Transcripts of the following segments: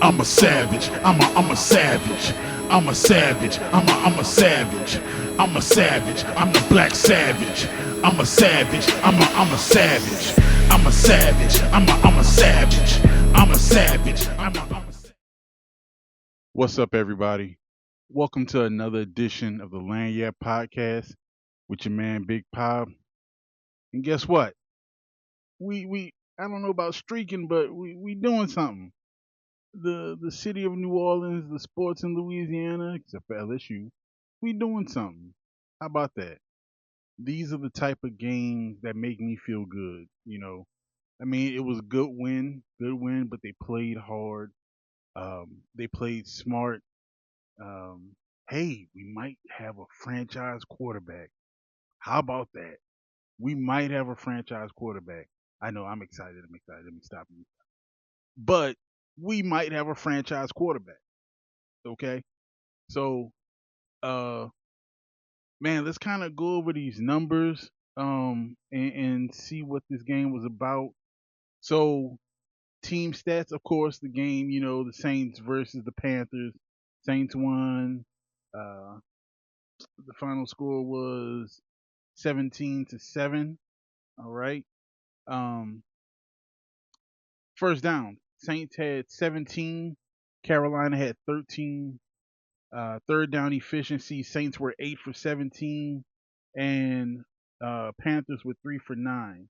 I'm a savage. I'm a savage. I'm a savage. I'm a savage. I'm a savage. I'm the black savage. I'm a savage. I'm a savage. I'm a savage. I'm a savage. I'm a savage. I'm a savage. What's up, everybody? Welcome to another edition of the Lanyard Podcast with your man Big Pop. And guess what? We I don't know about streaking, but we doing something. The city of New Orleans, the sports in Louisiana, except for LSU, we doing something. How about that? These are the type of games that make me feel good. I mean, it was a good win, but they played hard. They played smart. Um, hey, we might have a franchise quarterback. How about that? We might have a franchise quarterback. I know I'm excited. I'm excited. Let me stop you. But we might have a franchise quarterback. Okay. So, uh, man, let's kind of go over these numbers, and see what this game was about. So, team stats, of course, the game, the Saints versus the Panthers. Saints won. Uh, the final score was 17-7. All right. Um, First down, Saints had 17. Carolina had 13. Third down efficiency, Saints were 8 for 17, and Panthers were 3 for 9.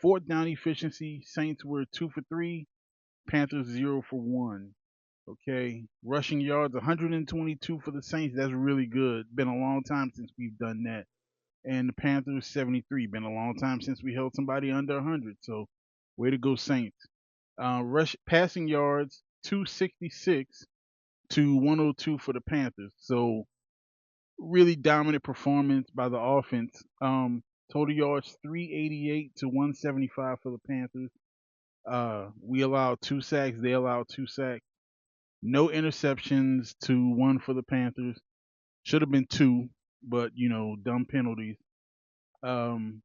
Fourth down efficiency, Saints were 2 for 3, Panthers 0 for 1. Okay, rushing yards 122 for the Saints. That's really good. Been a long time since we've done that. And the Panthers 73. Been a long time since we held somebody under 100. So, way to go, Saints. Rush passing yards 266 to 102 for the Panthers. So really dominant performance by the offense. Total yards 388 to 175 for the Panthers. We allowed 2 sacks. They allowed 2 sacks. No interceptions to 1 for the Panthers. Should have been 2, but dumb penalties. Um,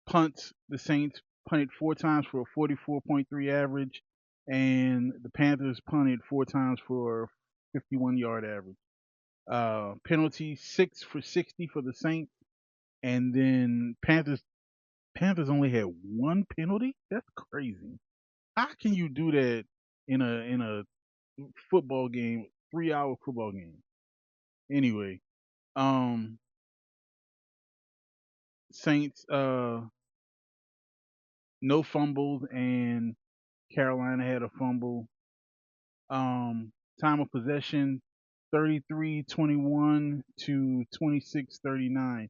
Punts. The Saints punted 4 times for a 44.3 average, and the Panthers punted 4 times for a 51-yard average. Penalty 6 for 60 for the Saints, and then Panthers only had one penalty. That's crazy. How can you do that in a football game, 3-hour football game? Anyway, um, Saints no fumbles, and Carolina had a fumble. Time of possession 33-21 to 26-39.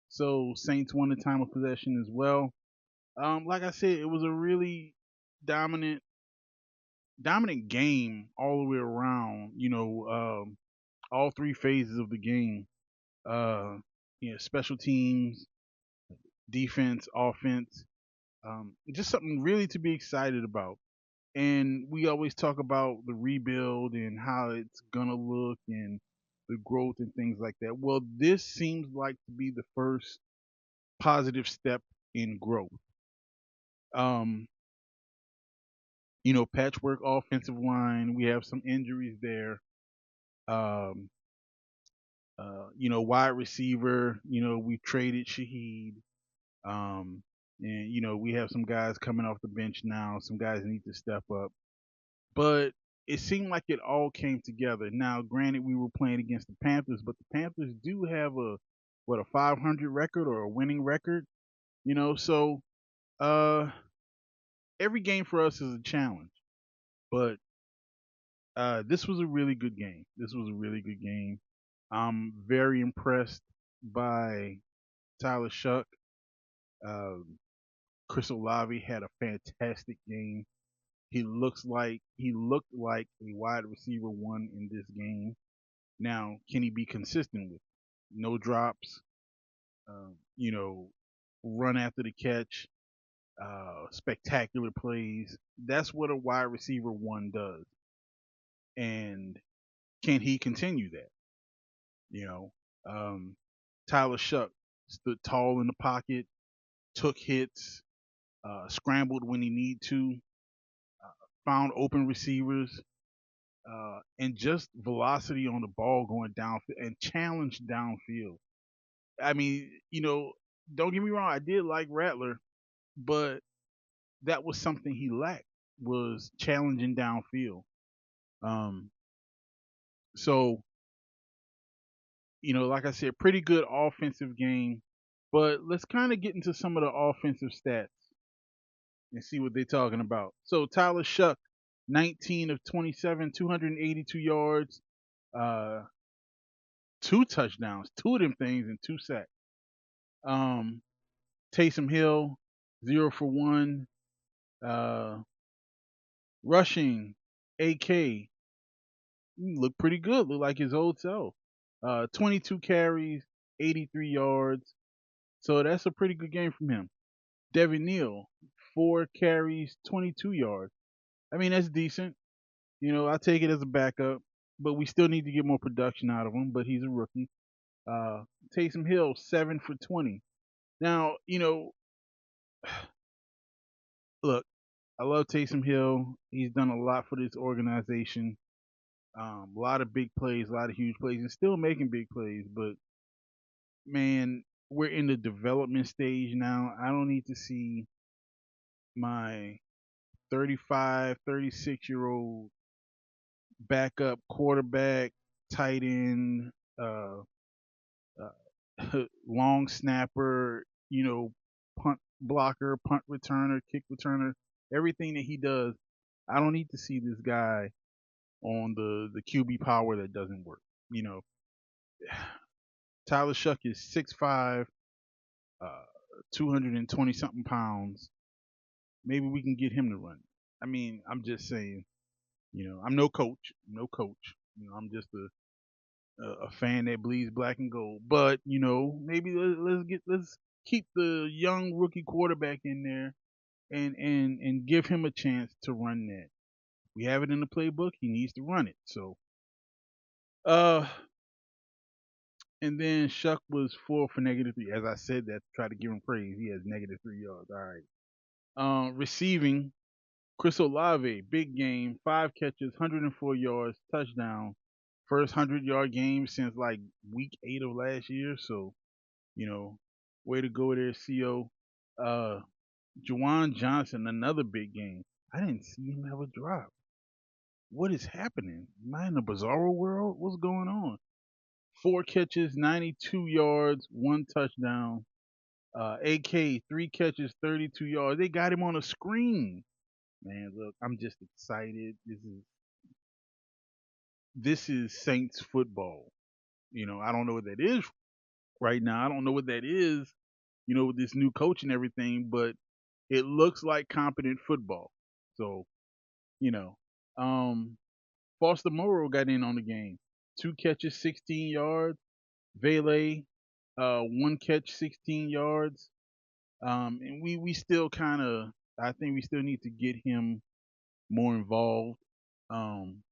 So Saints won the time of possession as well. Like I said, it was a really dominant dominant game all the way around. All three phases of the game. Uh, special teams, defense, offense. Just something really to be excited about. And we always talk about the rebuild and how it's gonna look and the growth and things like that. Well, this seems like to be the first positive step in growth. Um, patchwork offensive line. We have some injuries there. Um, wide receiver. We traded Shaheed. And we have some guys coming off the bench now. Some guys need to step up. But it seemed like it all came together. Now, granted, we were playing against the Panthers, but the Panthers do have a 500 record or a winning record. So uh, every game for us is a challenge. But this was a really good game. This was a really good game. I'm very impressed by Tyler Shough. Um, Chris Olave had a fantastic game. He looked like a wide receiver one in this game. Now, can he be consistent with it? No drops? Um, you know, Run after the catch, spectacular plays. That's what a wide receiver one does. And can he continue that? You know, um, Tyler Shough stood tall in the pocket, took hits, scrambled when he need to, found open receivers. and just velocity on the ball going down and challenge downfield. I mean, don't get me wrong, I did like Rattler, but that was something he lacked was challenging downfield. Um, so like I said, pretty good offensive game. But let's kind of get into some of the offensive stats and see what they're talking about. So Tyler Shuck, 19 of 27, 282 yards, uh, two touchdowns, two of them things, and two sacks. Um, Taysom Hill, 0 for 1. Uh, Rushing, AK, looked pretty good. Looked like his old self. 22 carries, 83 yards. So that's a pretty good game from him. Devin Neal, 4 carries, 22 yards. I mean, that's decent. I take it as a backup, but we still need to get more production out of him. But he's a rookie. Uh, Taysom Hill, 7 for 20. Now, look, I love Taysom Hill. He's done a lot for this organization. A lot of big plays, a lot of huge plays, and still making big plays. But man, we're in the development stage now. I don't need to see my 35, 36 year old backup quarterback, tight end, uh, long snapper, punt blocker, punt returner, kick returner, everything that he does. I don't need to see this guy on the QB power that doesn't work. You know, Tyler Shuck is 6'5", 220 something pounds. Maybe we can get him to run. I mean, I'm just saying. I'm no coach, no coach. I'm just a fan that bleeds black and gold. But maybe let's keep the young rookie quarterback in there and give him a chance to run that. We have it in the playbook. He needs to run it. So, uh, and then Shuck was 4 for -3. As I said that to try to give him praise. He has -3 yards. All right. Receiving, Chris Olave, big game, 5 catches, 104 yards, touchdown. First 100-yard game since like week 8 of last year. So, you know, way to go there, CO. Uh, Juwan Johnson, another big game. I didn't see him have a drop. What is happening? Am I in a bizarre world? What's going on? 4 catches, 92 yards, one touchdown. AK, 3 catches, 32 yards. They got him on a screen. Man, look, I'm just excited. This is Saints football. I don't know what that is right now. I don't know what that is, with this new coach and everything, but it looks like competent football. So, you know, um, Foster Moreau got in on the game. 2 catches, 16 yards. Vele, 1 catch, 16 yards. And we still kind of, I think we still need to get him more involved. Um,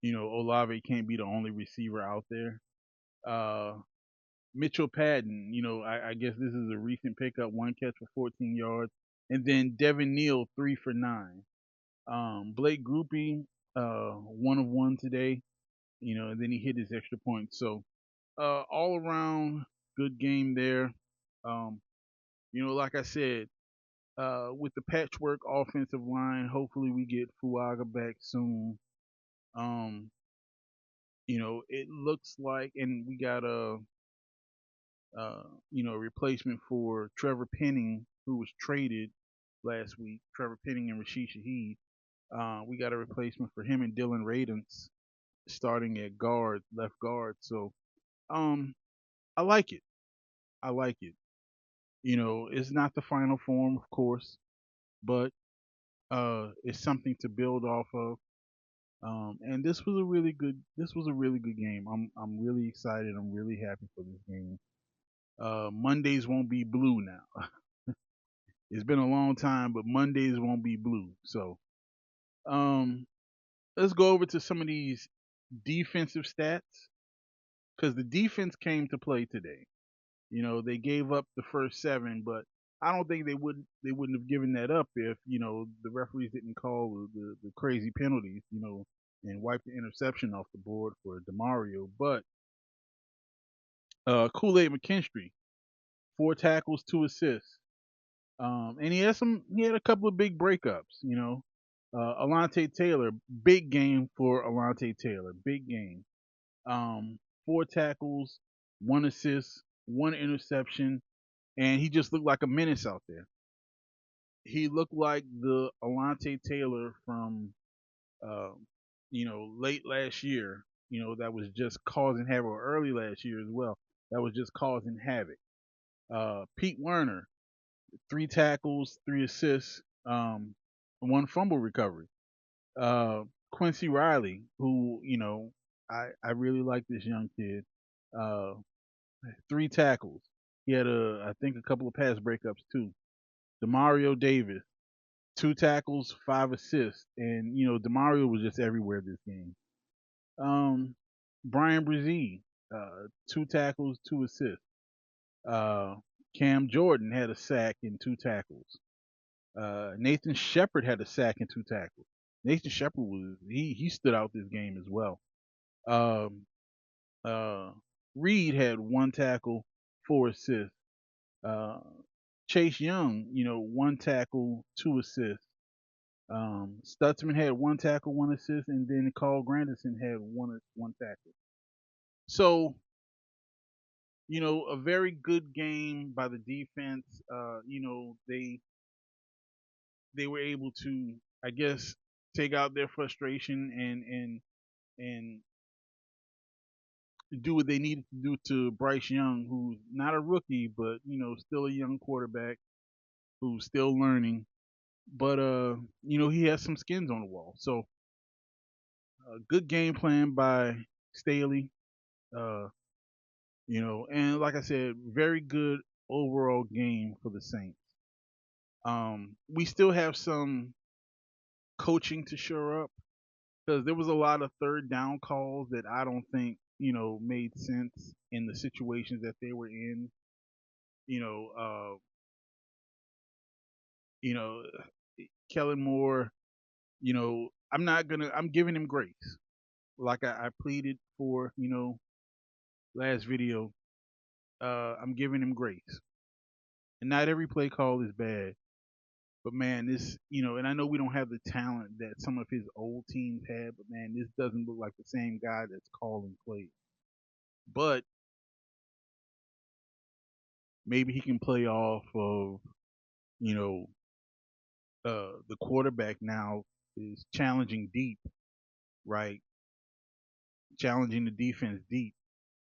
Olave can't be the only receiver out there. Uh, Mitchell Patton, I guess this is a recent pickup, 1 catch for 14 yards. And then Devin Neal, 3 for 9. Blake Groupie, 1 of 1 today, and then he hit his extra point. So, all around good game there. Um, like I said, with the patchwork offensive line, hopefully we get Fuaga back soon. Um, it looks like, and we got a replacement for Trevor Penning, who was traded last week. Trevor Penning and Rashid Shaheed. We got a replacement for him and Dylan Radens starting at guard, left guard. So, um, I like it. I like it. It's not the final form, of course, but it's something to build off of. And this was a really good game. I'm really excited. I'm really happy for this game. Mondays won't be blue now. It's been a long time, but Mondays won't be blue. So, um, let's go over to some of these defensive stats because the defense came to play today. They gave up the first 7, but I don't think they wouldn't have given that up if the referees didn't call the crazy penalties. and wiped the interception off the board for Demario. But Kool-Aid McKinstry, 4 tackles, 2 assists. And he had a couple of big breakups, Alontae Taylor, big game for Alontae Taylor, big game. 4 tackles, 1 assist, 1 interception, and he just looked like a menace out there. He looked like the Alontae Taylor from, uh, late last year, that was just causing havoc, or early last year as well, that was just causing havoc. Pete Werner, 3 tackles, 3 assists, 1 fumble recovery. Uh, Quincy Riley, who I really like this young kid. Uh, 3 tackles. He had I think a couple of pass breakups too. Demario Davis, 2 tackles, 5 assists, and Demario was just everywhere this game. Um, Brian Brzee, 2 tackles, 2 assists. Uh, Cam Jordan had a sack and 2 tackles. Nathan Shepard had a sack and 2 tackles. Nathan Shepard he stood out this game as well. Um, uh, Reed had 1 tackle, 4 assists. Uh, Chase Young, 1 tackle, 2 assists. Stutzman had 1 tackle, 1 assist, and then Carl Granderson had one tackle. So, a very good game by the defense. They were able to, I guess, take out their frustration and do what they needed to do to Bryce Young, who's not a rookie, but still a young quarterback who's still learning. But he has some skins on the wall. So good game plan by Staley. Uh, and like I said, very good overall game for the Saints. We still have some coaching to shore up because there was a lot of third down calls that I don't think made sense in the situations that they were in. You know, uh, you know, Kellen Moore. I'm giving him grace, like I pleaded for. Last video. I'm giving him grace, and not every play call is bad. But man, this, and I know we don't have the talent that some of his old teams had, but man, this doesn't look like the same guy that's calling plays. But maybe he can play off of, you know, the quarterback now is challenging deep, right? Challenging the defense deep.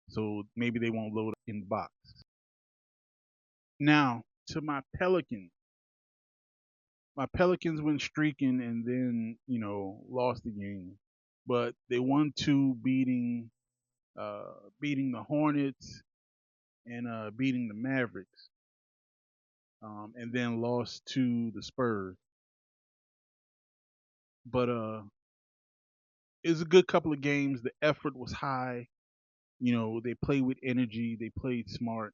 So maybe they won't load in the box. Now, to my Pelicans. My Pelicans went streaking and then, lost the game. But they won two, beating the Hornets and beating the Mavericks, and then lost to the Spurs. But it was a good couple of games. The effort was high. They played with energy. They played smart,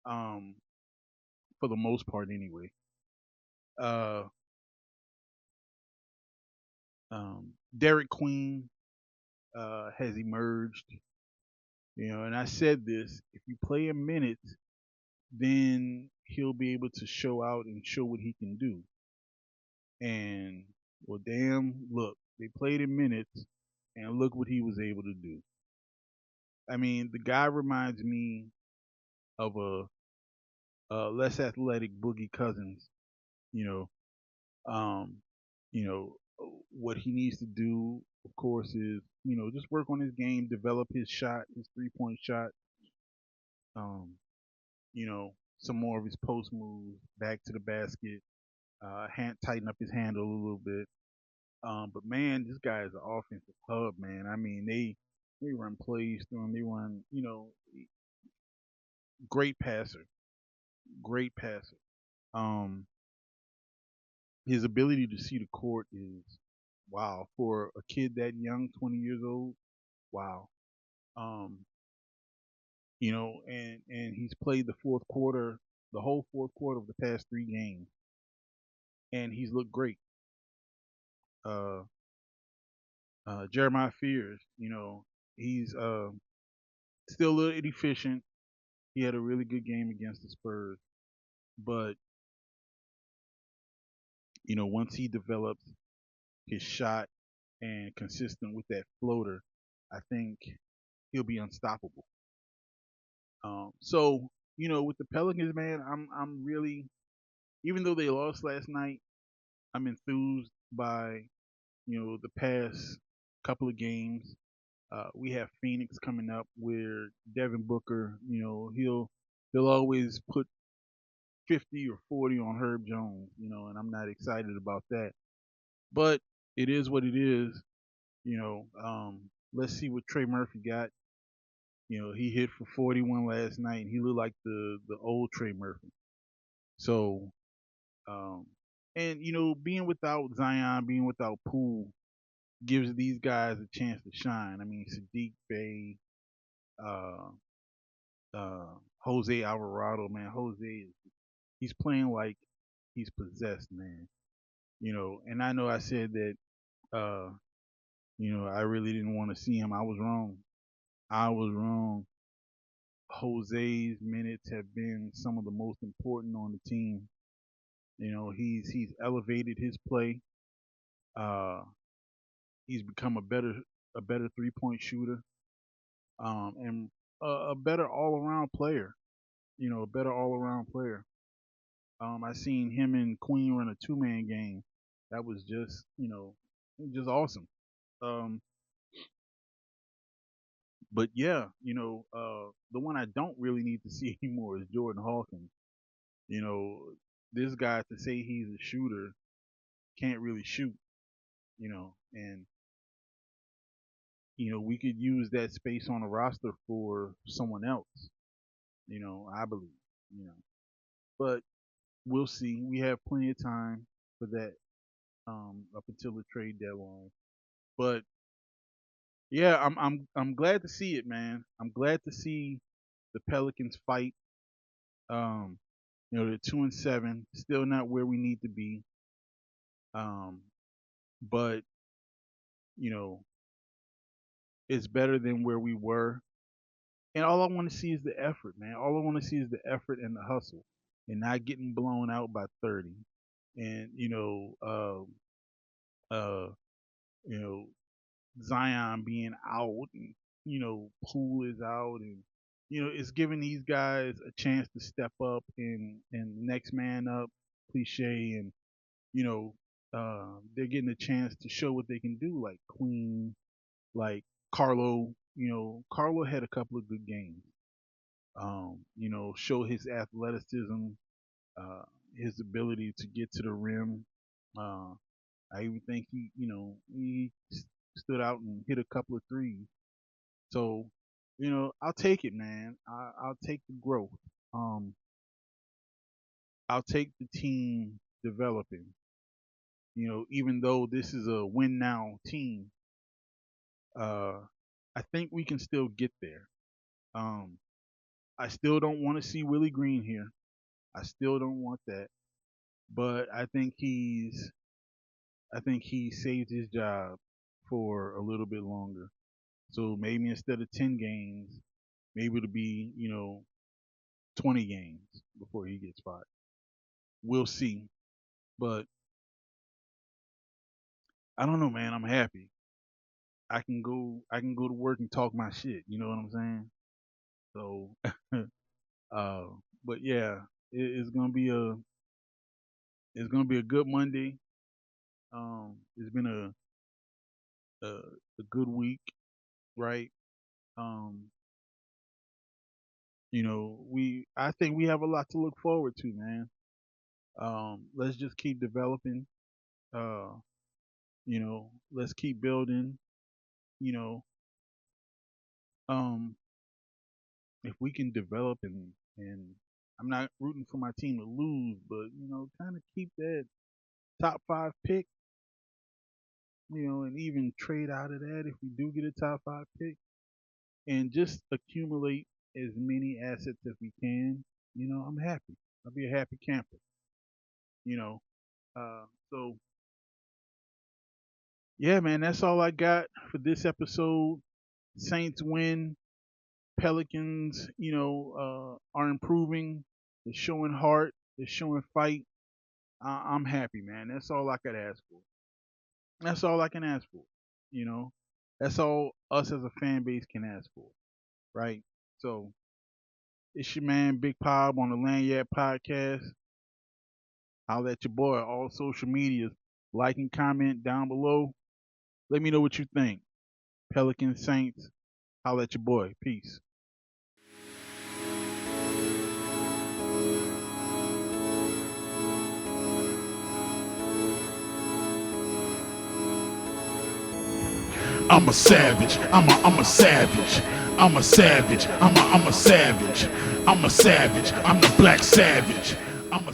um, for the most part, anyway. Uh, Derek Queen has emerged. And I said this: if you play a minute, then he'll be able to show out and show what he can do. And well, damn, look, they played in minutes, and look what he was able to do. I mean, the guy reminds me of a less athletic Boogie Cousins. You know, um, what he needs to do, of course, is just work on his game, develop his shot, his 3-point shot. Some more of his post moves, back to the basket, tighten up his handle a little bit. But man, this guy is an offensive hub, man. I mean, they run plays through him. They run, great passer, great passer. Um, his ability to see the court is wow for a kid that young, 20 years old. Wow. Um, and he's played the whole fourth quarter of the past 3 games, and he's looked great. Uh, Jeremiah Fears, he's still a little inefficient. He had a really good game against the Spurs, but once he develops his shot and consistent with that floater, I think he'll be unstoppable. So with the Pelicans, man, I'm really, even though they lost last night, I'm enthused by the past couple of games. We have Phoenix coming up where Devin Booker, he'll always put 50 or 40 on Herb Jones, and I'm not excited about that. But it is what it is, you know. Let's see what Trey Murphy got. He hit for 41 last night, and he looked like the old Trey Murphy. So, um, and being without Zion, being without Poole, gives these guys a chance to shine. I mean, Sadiq Bey, uh, Jose Alvarado, man, he's playing like he's possessed, man. And I know I said that, uh, I really didn't want to see him. I was wrong. I was wrong. Jose's minutes have been some of the most important on the team. He's elevated his play. Uh, he's become a better 3-point shooter, and a better all around player. A better all around player. I seen him and Queen run a 2-man game. That was just awesome. Um, but yeah, the one I don't really need to see anymore is Jordan Hawkins. You know, this guy, to say he's a shooter, can't really shoot. And we could use that space on the roster for someone else. I believe. You know, but we'll see. We have plenty of time for that, up until the trade deadline. But yeah, I'm glad to see it, man. I'm glad to see the Pelicans fight. Um, they're 2-7, still not where we need to be. Um, but you know, it's better than where we were. And all I want to see is the effort, man. All I want to see is the effort and the hustle, and not getting blown out by 30. And uh, you know, Zion being out, and Poole is out, and it's giving these guys a chance to step up and next man up cliche, and you know they're getting a chance to show what they can do, like Queen, like Carlo. Carlo had a couple of good games. Show his athleticism, uh, his ability to get to the rim. Uh, I even think he stood out and hit a couple of threes. So, I'll take it, man. I'll take the growth. Um, I'll take the team developing. Even though this is a win now team, uh, I think we can still get there. Um, I still don't want to see Willie Green here. I still don't want that. But I think he saved his job for a little bit longer. So maybe instead of 10 games, maybe it'll be 20 games before he gets fired. We'll see. But I don't know, man. I'm happy. I can go to work and talk my shit. You know what I'm saying? So, uh, but yeah, it's gonna be a good Monday. It's been a good week, right? Um, I think we have a lot to look forward to, man. Let's just keep developing. Uh, let's keep building. You know, um, if we can develop and I'm not rooting for my team to lose, but kind of keep that top 5 pick, and even trade out of that if we do get a top 5 pick, and just accumulate as many assets as we can. I'm happy. I'll be a happy camper. You know, so Yeah, man, that's all I got for this episode. Saints win. Pelicans, are improving. They're showing heart. They're showing fight. I'm happy, man. That's all I could ask for. That's all I can ask for. You know, that's all us as a fan base can ask for, right? So it's your man Big Pob on the Lanyard Podcast. Holla at your boy on all social medias. Like and comment down below. Let me know what you think. Pelican Saints. Holla at your boy. Peace. I'm a savage. I'm a savage. I'm a savage. I'm a savage. I'm a savage. I'm the black savage. I'm a